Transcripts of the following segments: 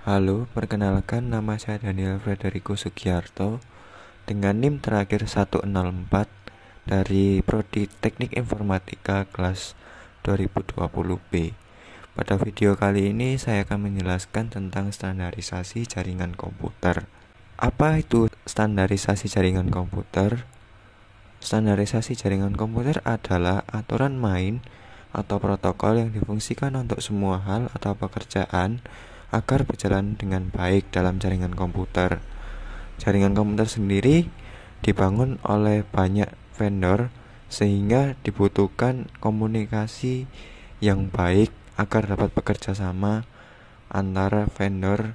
Halo, perkenalkan nama saya Daniel Frederico Sugiarto dengan NIM terakhir 104 dari Prodi Teknik Informatika kelas 2020B. Pada video kali ini saya akan menjelaskan tentang standarisasi jaringan komputer. Apa itu standarisasi jaringan komputer? Standarisasi jaringan komputer adalah aturan main atau protokol yang difungsikan untuk semua hal atau pekerjaan agar berjalan dengan baik dalam jaringan komputer. Jaringan komputer sendiri dibangun oleh banyak vendor sehingga dibutuhkan komunikasi yang baik agar dapat bekerja sama antara vendor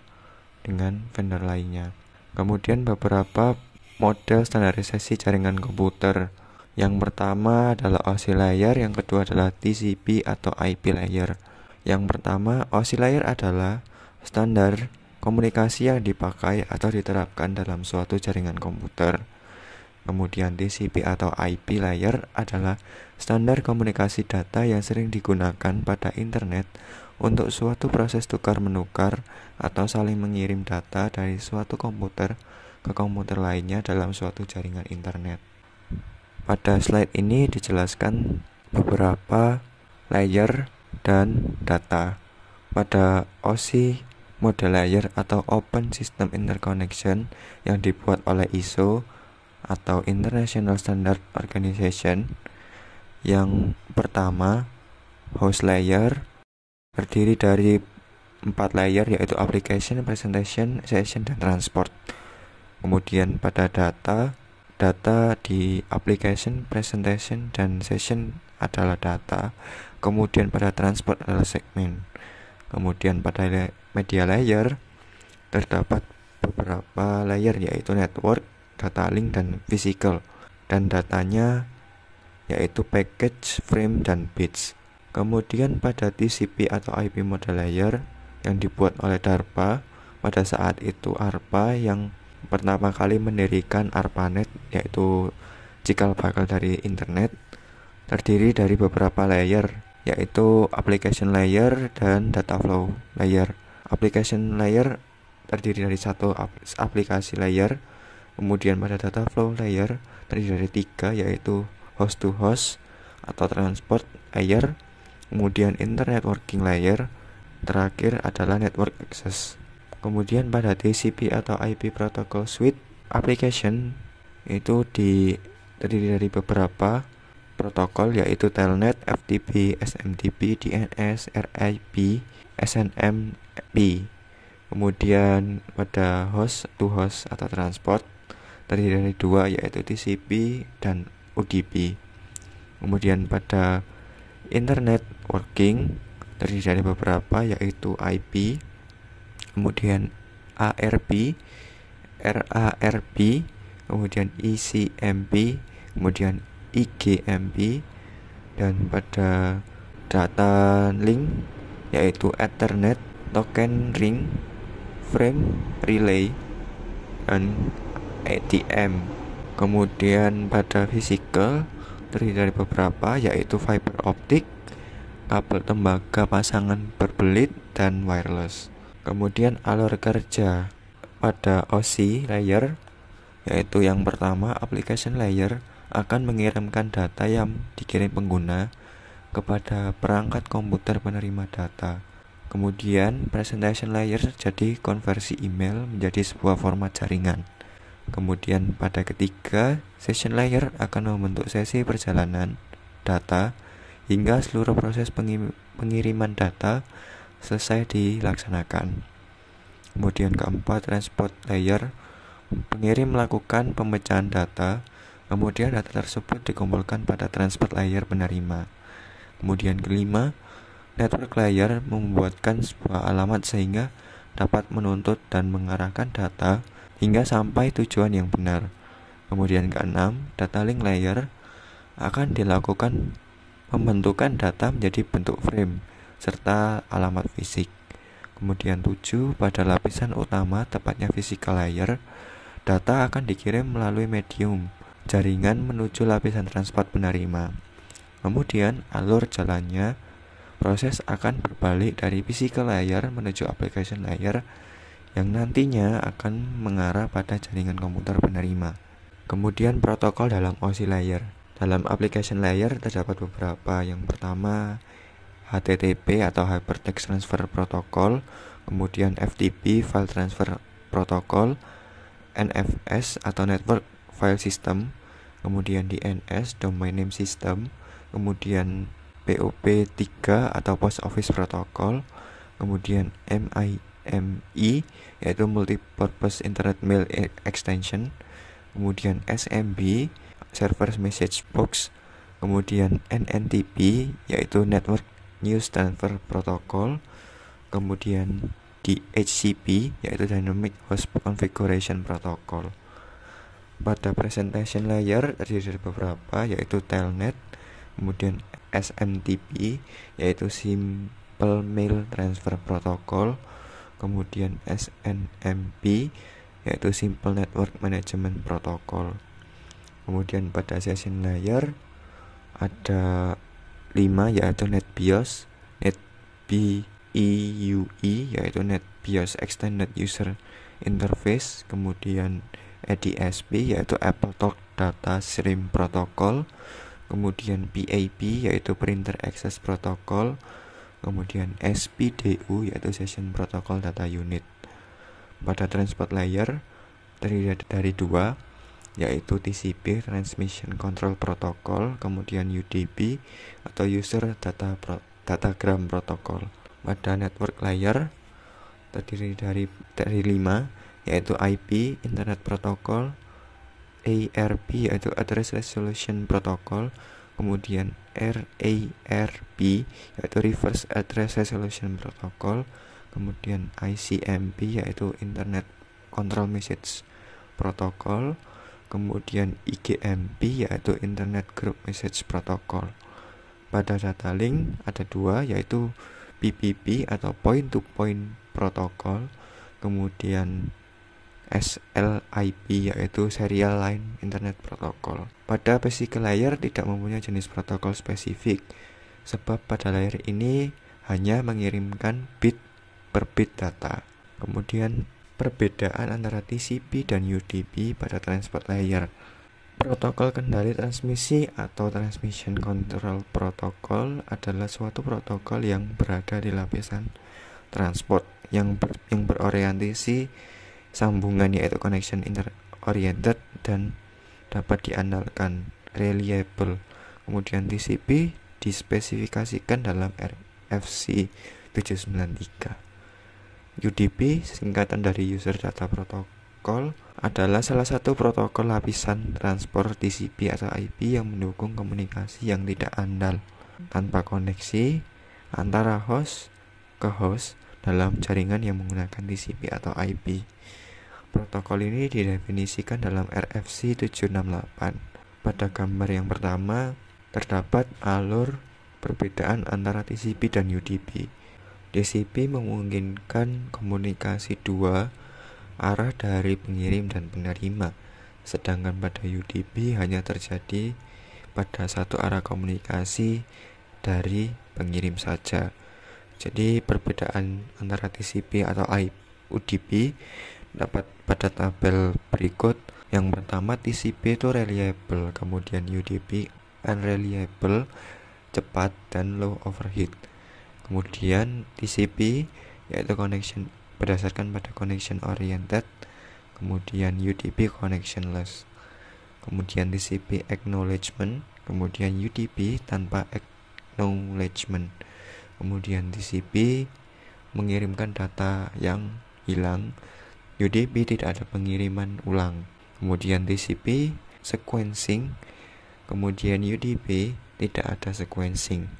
dengan vendor lainnya. Kemudian beberapa model standarisasi jaringan komputer. Yang pertama adalah OSI layer, yang kedua adalah TCP atau IP layer. Yang pertama, OSI layer adalah standar komunikasi yang dipakai atau diterapkan dalam suatu jaringan komputer. Kemudian TCP atau IP layer adalah standar komunikasi data yang sering digunakan pada internet untuk suatu proses tukar-menukar atau saling mengirim data dari suatu komputer ke komputer lainnya dalam suatu jaringan internet. Pada slide ini dijelaskan beberapa layer dan data. Pada OSI model layer atau Open System Interconnection yang dibuat oleh ISO atau International Standard Organization, yang pertama host layer terdiri dari 4 layer, yaitu application, presentation, session, dan transport. Kemudian pada data di application, presentation, dan session adalah data. Kemudian pada transport adalah segmen. Kemudian pada media layer terdapat beberapa layer, yaitu network, data link, dan physical. Dan datanya yaitu package, frame, dan bits. Kemudian pada TCP atau IP model layer yang dibuat oleh DARPA, pada saat itu ARPA yang pertama kali mendirikan ARPANET, yaitu cikal bakal dari internet, terdiri dari beberapa layer, yaitu application layer dan data flow layer. Application layer terdiri dari satu aplikasi layer. Kemudian pada data flow layer terdiri dari 3, yaitu host to host atau transport layer. Kemudian internet working layer. Terakhir adalah network access. Kemudian pada TCP atau IP protocol suite application itu terdiri dari beberapa protokol, yaitu Telnet, FTP, SMTP, DNS, RIP, SNMP. Kemudian pada host to host atau transport terdiri dari 2, yaitu TCP dan UDP. Kemudian pada internet working terdiri dari beberapa, yaitu IP, kemudian ARP, RARP, kemudian ECMP, kemudian IGMP. Dan pada data link yaitu Ethernet, token ring, frame relay, dan ATM. Kemudian pada physical terdiri dari beberapa, yaitu fiber optic, kabel tembaga pasangan berbelit, dan wireless. Kemudian alur kerja pada OSI layer, yaitu yang pertama application layer akan mengirimkan data yang dikirim pengguna kepada perangkat komputer penerima data. Kemudian presentation layer jadi konversi email menjadi sebuah format jaringan. Kemudian pada ketiga, session layer akan membentuk sesi perjalanan data hingga seluruh proses pengiriman data selesai dilaksanakan. Kemudian keempat, transport layer, pengirim melakukan pemecahan data, kemudian data tersebut dikumpulkan pada transport layer penerima. Kemudian kelima, network layer membuatkan sebuah alamat sehingga dapat menuntut dan mengarahkan data hingga sampai tujuan yang benar. Kemudian keenam, data link layer akan dilakukan pembentukan data menjadi bentuk frame serta alamat fisik. Kemudian 7, pada lapisan utama, tepatnya physical layer, data akan dikirim melalui medium jaringan menuju lapisan transport penerima. Kemudian alur jalannya, proses akan berbalik dari physical layer menuju application layer yang nantinya akan mengarah pada jaringan komputer penerima. Kemudian protokol dalam OSI layer. Dalam application layer terdapat beberapa. Yang pertama HTTP atau Hypertext Transfer Protocol, kemudian FTP File Transfer Protocol, NFS atau Network File System, kemudian DNS Domain Name System, kemudian POP3 atau Post Office Protocol, kemudian MIME yaitu Multipurpose Internet Mail Extension, kemudian SMB Server Message Box, kemudian NNTP yaitu Network News Transfer Protocol, kemudian DHCP yaitu Dynamic Host Configuration Protocol. Pada presentation layer terdiri dari beberapa yaitu Telnet, kemudian SMTP yaitu Simple Mail Transfer Protocol, kemudian SNMP yaitu Simple Network Management Protocol. Kemudian pada session layer ada 5 yaitu NetBIOS, NetBEUE yaitu NetBIOS Extended User Interface, kemudian EDSP yaitu Apple Talk Data Stream Protocol, kemudian PAP yaitu Printer Access Protocol, kemudian SPDU yaitu Session Protocol Data Unit. Pada transport layer terdiri dari 2 yaitu TCP Transmission Control Protocol, kemudian UDP atau User Datagram Protocol. Pada network layer terdiri dari 5 yaitu IP Internet Protocol, ARP yaitu Address Resolution Protocol, kemudian RARP yaitu Reverse Address Resolution Protocol, kemudian ICMP yaitu Internet Control Message Protocol, kemudian IGMP yaitu Internet Group Message Protocol. Pada data link ada 2 yaitu PPP atau Point to Point Protocol, kemudian SLIP yaitu Serial Line Internet Protocol. Pada physical layer tidak mempunyai jenis protokol spesifik, sebab pada layer ini hanya mengirimkan bit per bit data. Kemudian perbedaan antara TCP dan UDP pada transport layer. Protokol kendali transmisi atau Transmission Control Protocol adalah suatu protokol yang berada di lapisan transport yang berorientasi sambungan yaitu connection oriented dan dapat diandalkan, reliable. Kemudian TCP dispesifikasikan dalam RFC 793. UDP singkatan dari User Data Protocol adalah salah satu protokol lapisan transport TCP atau IP yang mendukung komunikasi yang tidak andal tanpa koneksi antara host ke host dalam jaringan yang menggunakan TCP atau IP. Protokol ini didefinisikan dalam RFC 768. Pada gambar yang pertama terdapat alur perbedaan antara TCP dan UDP. TCP memungkinkan komunikasi 2 arah dari pengirim dan penerima, sedangkan pada UDP hanya terjadi pada satu arah komunikasi dari pengirim saja. Jadi perbedaan antara TCP atau UDP dapat pada tabel berikut. Yang pertama TCP itu reliable, kemudian UDP unreliable, cepat dan low overheat. Kemudian TCP yaitu connection berdasarkan pada connection oriented, kemudian UDP connectionless. Kemudian TCP acknowledgement, kemudian UDP tanpa acknowledgement. Kemudian TCP mengirimkan data yang hilang, UDP tidak ada pengiriman ulang. Kemudian TCP sequencing, kemudian UDP tidak ada sequencing.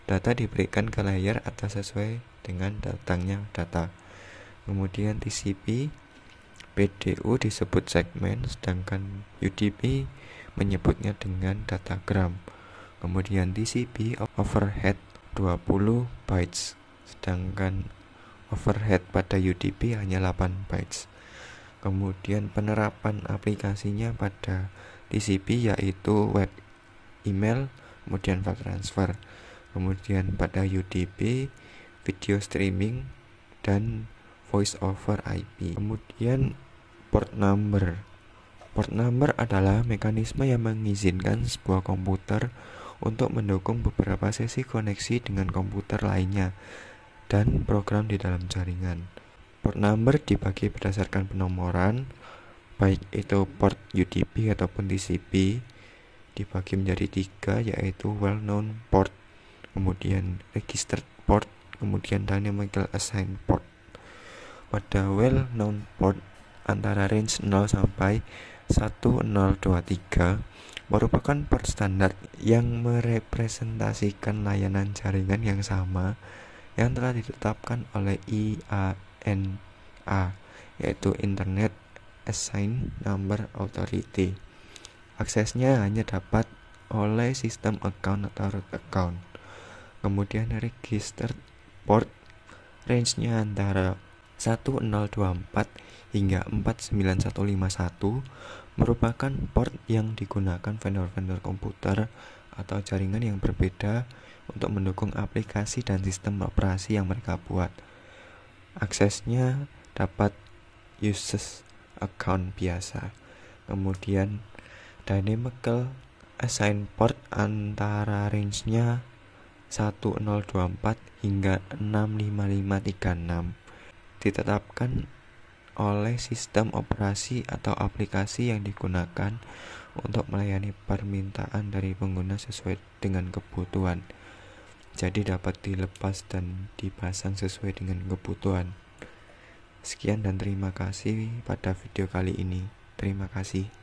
Data diberikan ke layer atas sesuai dengan datangnya data. Kemudian TCP PDU disebut segmen, sedangkan UDP menyebutnya dengan datagram. Kemudian TCP overhead 20 bytes, sedangkan overhead pada UDP hanya 8 bytes. Kemudian penerapan aplikasinya pada TCP yaitu web email, kemudian file transfer. Kemudian pada UDP video streaming dan voice over IP. Kemudian port number. Port number adalah mekanisme yang mengizinkan sebuah komputer untuk mendukung beberapa sesi koneksi dengan komputer lainnya dan program di dalam jaringan. Port number dibagi berdasarkan penomoran, baik itu port UDP ataupun TCP, dibagi menjadi 3, yaitu well-known port, kemudian registered port, kemudian dynamically assigned port. Pada well-known port, antara range 0 sampai 1023 merupakan port standar yang merepresentasikan layanan jaringan yang sama yang telah ditetapkan oleh IANA, yaitu Internet Assigned Number Authority. Aksesnya hanya dapat oleh sistem account atau root account. Kemudian registered port, range-nya antara 1024 hingga 49151 merupakan port yang digunakan vendor-vendor komputer atau jaringan yang berbeda untuk mendukung aplikasi dan sistem operasi yang mereka buat. Aksesnya dapat uses account biasa. Kemudian dynamical assigned port antara range-nya 1024 hingga 65536 ditetapkan oleh sistem operasi atau aplikasi yang digunakan untuk melayani permintaan dari pengguna sesuai dengan kebutuhan. Jadi dapat dilepas dan dipasang sesuai dengan kebutuhan. Sekian dan terima kasih pada video kali ini. Terima kasih.